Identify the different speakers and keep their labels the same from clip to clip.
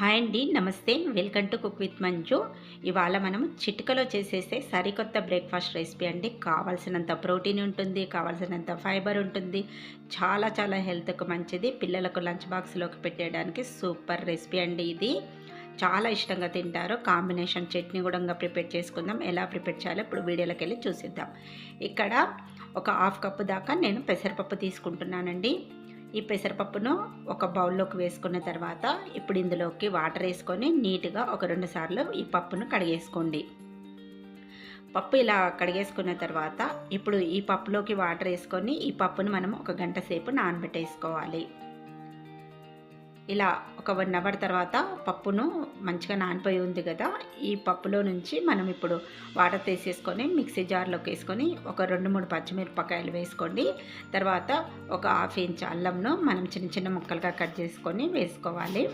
Speaker 1: Hi అండి, నమస్తే. Welcome to cook with Manju. ఇవాళ మనం చిటికలో చేసేసే సరికొత్త బ్రేక్ఫాస్ట్ రెసిపీ అండి. కావాల్సినంత ప్రోటీన్ ఉంటుంది, కావాల్సినంత ఫైబర్ ఉంటుంది, చాలా చాలా హెల్త్కు మంచిది. పిల్లలకు లంచ్ బాక్స్లోకి పెట్టేయడానికి సూపర్ రెసిపీ అండి ఇది. చాలా ఇష్టంగా తింటారు. కాంబినేషన్ చట్నీ కూడా ప్రిపేర్ చేసుకుందాం. ఎలా ప్రిపేర్ చేయాలో ఇప్పుడు వీడియోలోకి వెళ్ళి చూసిద్దాం. ఇక్కడ ఒక హాఫ్ కప్పు దాకా నేను పెసరపప్పు తీసుకుంటున్నానండి. ఈ పెసరపప్పును ఒక బౌల్లోకి వేసుకున్న తర్వాత ఇప్పుడు ఇందులోకి వాటర్ వేసుకొని నీట్గా ఒక 2 సార్లు ఈ పప్పును కడిగేసుకోండి. పప్పు ఇలా కడిగేసుకున్న తర్వాత ఇప్పుడు ఈ పప్పులోకి వాటర్ వేసుకొని ఈ పప్పును మనం ఒక గంట సేపు నానబెట్టేసుకోవాలి. ఇలా ఒక 1 అవర్ తర్వాత పప్పును మంచిగా నానిపోయి ఉంది కదా, ఈ పప్పులో నుంచి మనం ఇప్పుడు వాటర్ తీసేసుకొని మిక్సీ జార్లోకి వేసుకొని ఒక 2-3 పచ్చిమిరపకాయలు వేసుకోండి. తర్వాత ఒక హాఫ్ ఇంచ్ అల్లంను మనం చిన్న చిన్న ముక్కలుగా కట్ చేసుకొని వేసుకోవాలి.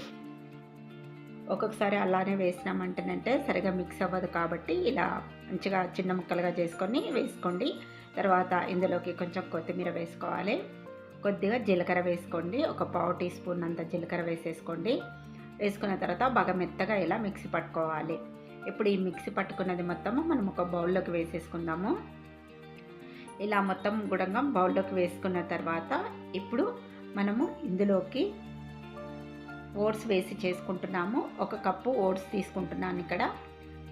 Speaker 1: ఒక్కొక్కసారి అలానే వేసినామంటేనంటే సరిగా మిక్స్ అవ్వదు, కాబట్టి ఇలా మంచిగా చిన్న ముక్కలుగా చేసుకొని వేసుకోండి. తర్వాత ఇందులోకి కొంచెం కొత్తిమీర వేసుకోవాలి. కొద్దిగా జీలకర్ర వేసుకోండి. ఒక పావు టీ స్పూన్ అంత జీలకర్ర వేసేసుకోండి. వేసుకున్న తర్వాత బాగా మెత్తగా ఇలా మిక్సీ పట్టుకోవాలి. ఇప్పుడు ఈ మిక్సీ పట్టుకున్నది మొత్తము మనం ఒక బౌల్లోకి వేసేసుకుందాము. ఇలా మొత్తం గుడంగా బౌల్లోకి వేసుకున్న తర్వాత ఇప్పుడు మనము ఇందులోకి ఓట్స్ వేసి చేసుకుంటున్నాము. 1 కప్పు ఓట్స్ తీసుకుంటున్నాను ఇక్కడ.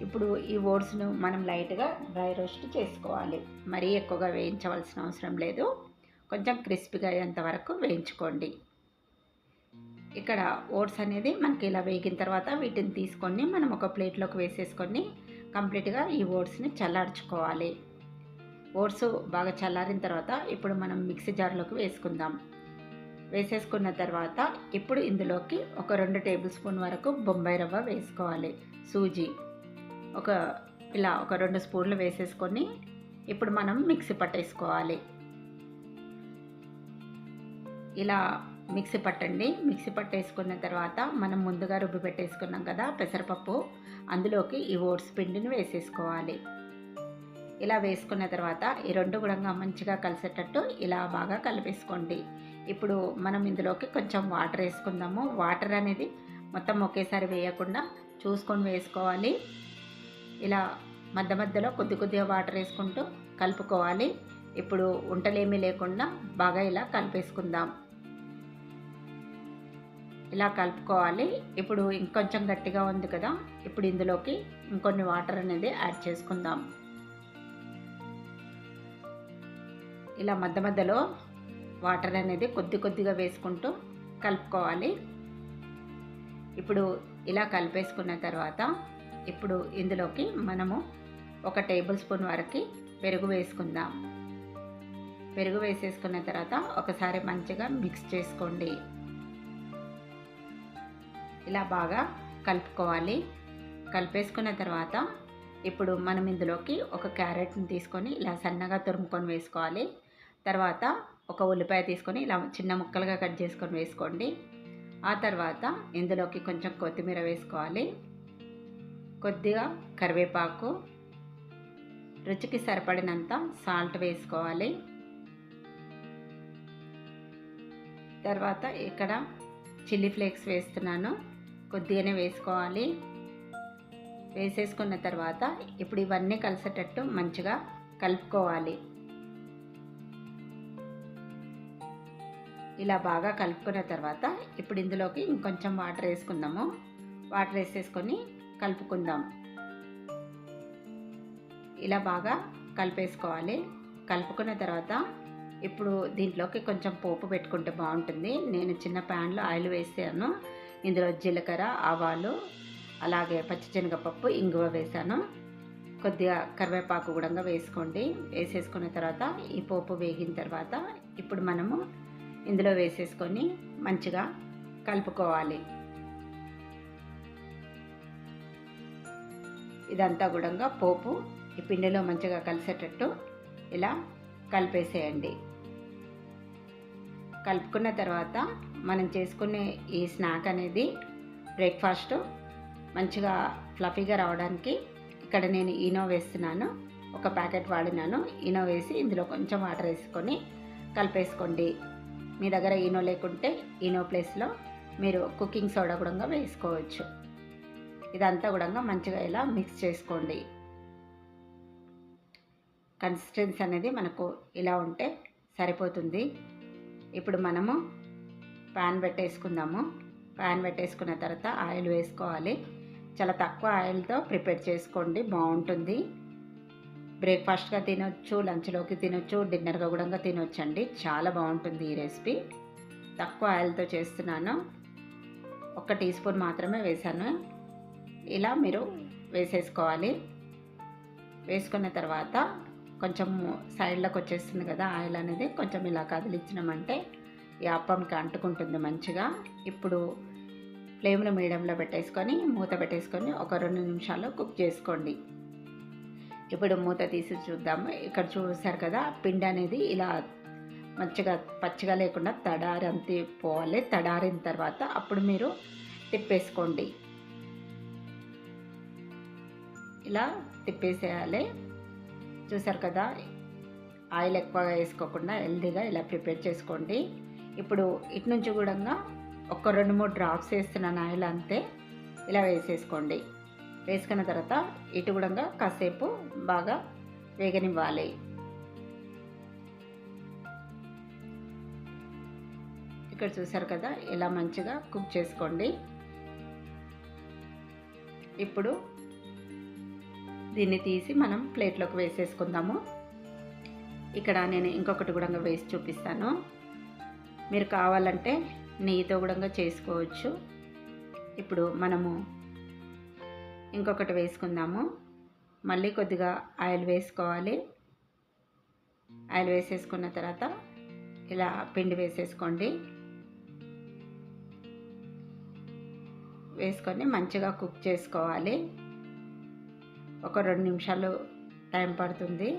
Speaker 1: ఇప్పుడు ఈ ఓట్స్ను మనం లైట్గా డ్రై రోస్ట్ చేసుకోవాలి. మరీ ఎక్కువగా వేయించవలసిన అవసరం లేదు. కొంచెం క్రిస్పీగా అయ్యేంత వరకు వేయించుకోండి. ఇక్కడ ఓట్స్ అనేది మనకి ఇలా వేగిన తర్వాత వీటిని తీసుకొని మనం ఒక ప్లేట్లోకి వేసేసుకొని కంప్లీట్గా ఈ ఓట్స్ని చల్లార్చుకోవాలి. ఓట్స్ బాగా చల్లారిన తర్వాత ఇప్పుడు మనం మిక్సీ జార్లోకి వేసుకుందాం. వేసేసుకున్న తర్వాత ఇప్పుడు ఇందులోకి ఒక 2 టేబుల్ స్పూన్ వరకు బొంబాయి రవ్వ వేసుకోవాలి. సూజీ ఇలా ఒక 2 స్పూన్లు వేసేసుకొని ఇప్పుడు మనం మిక్సీ పట్టేసుకోవాలి. ఇలా మిక్సీ పట్టండి. మిక్సీ పట్టేసుకున్న తర్వాత మనం ముందుగా రుబ్బి పెట్టేసుకున్నాం కదా పెసరపప్పు, అందులోకి ఈ ఓట్స్ పిండిని వేసేసుకోవాలి. ఇలా వేసుకున్న తర్వాత ఈ 2 కూడా మంచిగా కలిసేటట్టు ఇలా బాగా కలిపేసుకోండి. ఇప్పుడు మనం ఇందులోకి కొంచెం వాటర్ వేసుకుందాము. వాటర్ అనేది మొత్తం ఒకేసారి వేయకుండా చూసుకొని వేసుకోవాలి. ఇలా మధ్య మధ్యలో కొద్దిగా వాటర్ వేసుకుంటూ కలుపుకోవాలి. ఇప్పుడు ఉంటలేమీ లేకుండా బాగా ఇలా కలిపేసుకుందాం. ఇలా కలుపుకోవాలి. ఇప్పుడు ఇంకొంచెం గట్టిగా ఉంది కదా, ఇప్పుడు ఇందులోకి ఇంకొన్ని వాటర్ అనేది యాడ్ చేసుకుందాం. ఇలా మధ్య మధ్యలో వాటర్ అనేది కొద్దిగా వేసుకుంటూ కలుపుకోవాలి. ఇప్పుడు ఇలా కలిపేసుకున్న తర్వాత ఇప్పుడు ఇందులోకి మనము 1 టేబుల్ స్పూన్ వరకు పెరుగు వేసుకుందాం. పెరుగు వేసేసుకున్న తర్వాత ఒకసారి మంచిగా మిక్స్ చేసుకోండి. ఇలా బాగా కలుపుకోవాలి. కలిపేసుకున్న తర్వాత ఇప్పుడు మనం ఇందులోకి ఒక క్యారెట్ని తీసుకొని ఇలా సన్నగా తురుముకొని వేసుకోవాలి. తర్వాత ఒక ఉల్లిపాయ తీసుకొని ఇలా చిన్న ముక్కలుగా కట్ చేసుకొని వేసుకోండి. ఆ తర్వాత ఇందులోకి కొంచెం కొత్తిమీర వేసుకోవాలి. కొద్దిగా కరివేపాకు, రుచికి సరిపడినంత సాల్ట్ వేసుకోవాలి. తర్వాత ఇక్కడ చిల్లీ ఫ్లేక్స్ వేస్తున్నాను, కొద్దిగానే వేసుకోవాలి. వేసేసుకున్న తర్వాత ఇప్పుడు ఇవన్నీ కలిసేటట్టు మంచిగా కలుపుకోవాలి. ఇలా బాగా కలుపుకున్న తర్వాత ఇప్పుడు ఇందులోకి ఇంకొంచెం వాటర్ వేసుకుందాము. వాటర్ వేసేసుకొని కలుపుకుందాం. ఇలా బాగా కలిపేసుకోవాలి. కలుపుకున్న తర్వాత ఇప్పుడు దీంట్లోకి కొంచెం పోపు పెట్టుకుంటే బాగుంటుంది. నేను చిన్న ప్యాన్లో ఆయిల్ వేసాను. ఇందులో జీలకర్ర, ఆవాలు, అలాగే పచ్చిశనగపప్పు, ఇంగువ వేసాను. కొద్దిగా కరివేపాకు కూడా వేసుకోండి. వేసేసుకున్న తర్వాత ఈ పోపు వేగిన తర్వాత ఇప్పుడు మనము ఇందులో వేసేసుకొని మంచిగా కలుపుకోవాలి. ఇదంతా కూడా పోపు ఈ పిండిలో మంచిగా కలిసేటట్టు ఇలా కలిపేసేయండి. కలుపుకున్న తర్వాత మనం చేసుకునే ఈ స్నాక్ అనేది బ్రేక్ఫాస్ట్ మంచిగా ఫ్లఫీగా రావడానికి ఇక్కడ నేను ఈనో వేస్తున్నాను. 1 ప్యాకెట్ వాడినాను. ఈనో వేసి ఇందులో కొంచెం వాటర్ వేసుకొని కలిపేసుకోండి. మీ దగ్గర ఈనో లేకుంటే ఈనో ప్లేస్లో మీరు కుకింగ్ సోడా కూడా వేసుకోవచ్చు. ఇదంతా కూడా మంచిగా ఇలా మిక్స్ చేసుకోండి. కన్సిస్టెన్సీ అనేది మనకు ఇలా ఉంటే సరిపోతుంది. ఇప్పుడు మనము ప్యాన్ పెట్టేసుకుందాము. ప్యాన్ పెట్టేసుకున్న తర్వాత ఆయిల్ వేసుకోవాలి. చాలా తక్కువ ఆయిల్తో ప్రిపేర్ చేసుకోండి, బాగుంటుంది. బ్రేక్ఫాస్ట్గా తినొచ్చు, లంచ్లోకి తినొచ్చు, డిన్నర్గా కూడా తినొచ్చండి. చాలా బాగుంటుంది ఈ రెసిపీ. తక్కువ ఆయిల్తో చేస్తున్నాను. 1 టీ స్పూన్ మాత్రమే వేసాను. ఇలా మీరు వేసేసుకోవాలి. వేసుకున్న తర్వాత కొంచెం సైడ్లోకి వచ్చేస్తుంది కదా ఆయిల్ అనేది, కొంచెం ఇలా కదిలించినామంటే ఈ అప్పంకి అంటుకుంటుంది మంచిగా. ఇప్పుడు ఫ్లేమ్ను మీడియంలో పెట్టేసుకొని మూత పెట్టేసుకొని ఒక 2 నిమిషాలు కుక్ చేసుకోండి. ఇప్పుడు మూత తీసి చూద్దాము. ఇక్కడ చూసారు కదా, పిండి అనేది ఇలా మంచిగా పచ్చిగా లేకుండా తడారంతి పోవాలి. తడారిన తర్వాత అప్పుడు మీరు తిప్పేసుకోండి. ఇలా తిప్పేసేయాలి. చూసారు కదా, ఆయిల్ ఎక్కువగా వేసుకోకుండా హెల్దీగా ఇలా ప్రిపేర్ చేసుకోండి. ఇప్పుడు ఇటు నుంచి కూడా ఒక 2-3 డ్రాప్స్ వేస్తున్నాను ఆయిల్, అంతే. ఇలా వేసేసుకోండి. వేసుకున్న తర్వాత ఇటు కూడా కాసేపు బాగా వేగనివ్వాలి. ఇక్కడ చూసారు కదా, ఇలా మంచిగా కుక్ చేసుకోండి. ఇప్పుడు దీన్ని తీసి మనం ప్లేట్లోకి వేసేసుకుందాము. ఇక్కడ నేను ఇంకొకటి కూడా వేసి చూపిస్తాను. మీరు కావాలంటే నెయ్యితో కూడా చేసుకోవచ్చు. ఇప్పుడు మనము ఇంకొకటి వేసుకుందాము. మళ్ళీ కొద్దిగా ఆయిల్ వేసుకోవాలి. ఆయిల్ వేసేసుకున్న తర్వాత ఇలా పిండి వేసేసుకోండి. వేసుకొని మంచిగా కుక్ చేసుకోవాలి. ఒక 2 నిమిషాలు టైం పడుతుంది.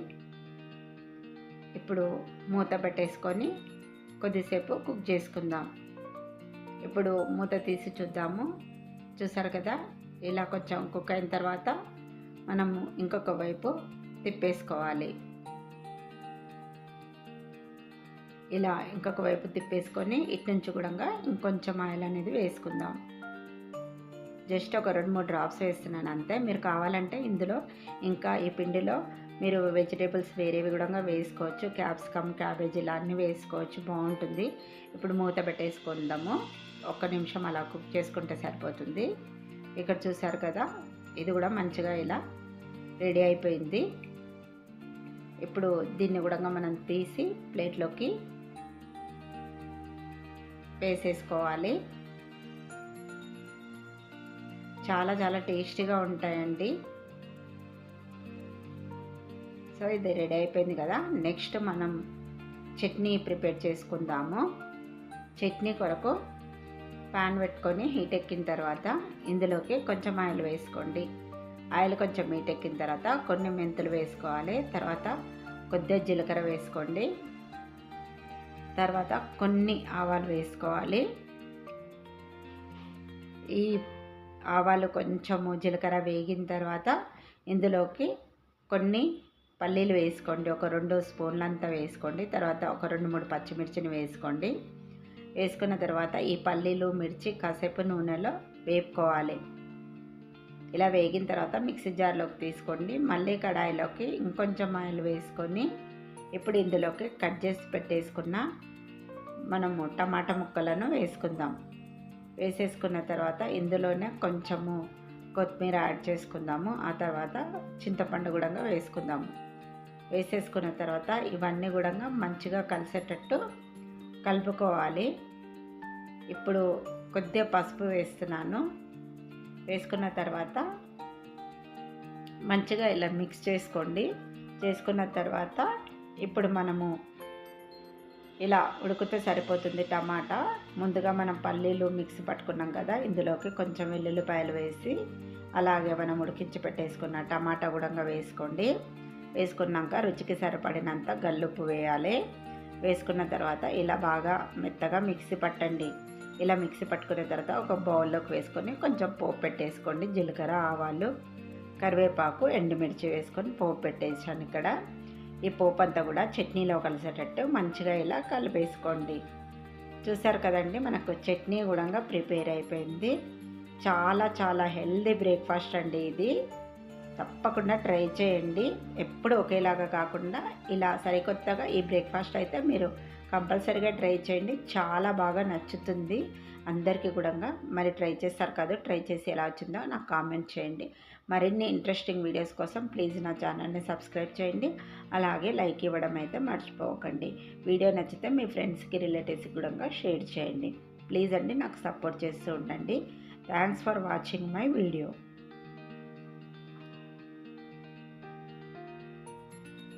Speaker 1: ఇప్పుడు మూత పెట్టేసుకొని కొద్దిసేపు కుక్ చేసుకుందాం. ఇప్పుడు మూత తీసి చూద్దాము. చూసారు కదా, ఇలా కొంచెం కుక్ అయిన తర్వాత మనము ఇంకొక వైపు తిప్పేసుకోవాలి. ఇలా ఇంకొక వైపు తిప్పేసుకొని ఇటు నుంచి కూడా ఇంకొంచెం ఆయిల్ అనేది వేసుకుందాం. జస్ట్ ఒక 2-3 డ్రాప్స్ వేస్తున్నాను అంతే. మీరు కావాలంటే ఇందులో ఇంకా ఈ పిండిలో మీరు వెజిటేబుల్స్ వేరేవి కూడా వేసుకోవచ్చు. క్యాప్సికమ్, క్యాబేజీ ఇలా అన్నీ వేసుకోవచ్చు, బాగుంటుంది. ఇప్పుడు మూత పెట్టేసుకుందాము. 1 నిమిషం అలా కుక్ చేసుకుంటే సరిపోతుంది. ఇక్కడ చూసారు కదా, ఇది కూడా మంచిగా ఇలా రెడీ అయిపోయింది. ఇప్పుడు దీన్ని కూడా మనం తీసి ప్లేట్లోకి వేసేసుకోవాలి. చాలా చాలా టేస్టీగా ఉంటాయండి. సో ఇది రెడీ అయిపోయింది కదా. నెక్స్ట్ మనం చట్నీ ప్రిపేర్ చేసుకుందాము. చట్నీ కొరకు పాన్ పెట్టుకొని హీట్ ఎక్కిన తర్వాత ఇందులోకి కొంచెం ఆయిల్ వేసుకోండి. ఆయిల్ కొంచెం హీట్ ఎక్కిన తర్వాత కొన్ని మెంతులు వేసుకోవాలి. తర్వాత కొద్దిగా జీలకర్ర వేసుకోండి. తర్వాత కొన్ని ఆవాలు వేసుకోవాలి. ఈ ఆవాలు కొంచెము జీలకర్ర వేగిన తర్వాత ఇందులోకి కొన్ని పల్లీలు వేసుకోండి. ఒక 2 స్పూన్లంతా వేసుకోండి. తర్వాత ఒక 2-3 పచ్చిమిర్చిని వేసుకోండి. వేసుకున్న తర్వాత ఈ పల్లీలు, మిర్చి కాసేపు నూనెలో వేపుకోవాలి. ఇలా వేగిన తర్వాత మిక్సీ జార్లోకి తీసుకోండి. మళ్ళీ కడాయిలోకి ఇంకొంచెం ఆయిల్ వేసుకొని ఇప్పుడు ఇందులోకి కట్ చేసి పెట్టేసుకున్న మనము టమాటా ముక్కలను వేసుకుందాం. వేసేసుకున్న తర్వాత ఇందులోనే కొంచెము కొత్తిమీర యాడ్ చేసుకుందాము. ఆ తర్వాత చింతపండు కూడా వేసుకుందాము. వేసేసుకున్న తర్వాత ఇవన్నీ కూడా మంచిగా కలిసేటట్టు కలుపుకోవాలి. ఇప్పుడు కొద్దిగా పసుపు వేస్తున్నాను. వేసుకున్న తర్వాత మంచిగా ఇలా మిక్స్ చేసుకోండి. చేసుకున్న తర్వాత ఇప్పుడు మనము ఇలా ఉడికితే సరిపోతుంది. టమాటా ముందుగా మనం పల్లీలు మిక్సీ పట్టుకున్నాం కదా, ఇందులోకి కొంచెం వెల్లుల్లిపాయలు వేసి అలాగే మనం ఉడికించి పెట్టేసుకున్న టమాటా కూడా వేసుకోండి. వేసుకున్నాక రుచికి సరిపడినంత గల్లుప్పు వేయాలి. వేసుకున్న తర్వాత ఇలా బాగా మెత్తగా మిక్సీ పట్టండి. ఇలా మిక్సీ పట్టుకున్న తర్వాత ఒక బౌల్లోకి వేసుకొని కొంచెం పోపు పెట్టేసుకోండి. జీలకర్ర, ఆవాలు, కరివేపాకు, ఎండుమిర్చి వేసుకొని పోపు పెట్టేసాను. ఇక్కడ ఈ పోపు అంతా కూడా చట్నీలో కలిసేటట్టు మంచిగా ఇలా కలిపేసుకోండి. చూసారు కదండి, మనకు చట్నీ కూడా ప్రిపేర్ అయిపోయింది. చాలా చాలా హెల్దీ బ్రేక్ఫాస్ట్ అండి ఇది. తప్పకుండా ట్రై చేయండి. ఎప్పుడు ఒకేలాగా కాకుండా ఇలా సరికొత్తగా ఈ బ్రేక్ఫాస్ట్ అయితే మీరు కంపల్సరీగా ట్రై చేయండి. చాలా బాగా నచ్చుతుంది అందరికీ కూడా. మరి ట్రై చేస్తారు కాదు, ట్రై చేసి ఎలా వచ్చిందో నాకు కామెంట్ చేయండి. మరిన్ని ఇంట్రెస్టింగ్ వీడియోస్ కోసం ప్లీజ్ నా ఛానల్ని సబ్స్క్రైబ్ చేయండి. అలాగే లైక్ ఇవ్వడం అయితే మర్చిపోకండి. వీడియో నచ్చితే మీ ఫ్రెండ్స్కి రిలేటివ్స్కి కూడా షేర్ చేయండి. ప్లీజ్ అండి, నాకు సపోర్ట్ చేస్తూ ఉండండి. Thanks for watching my video.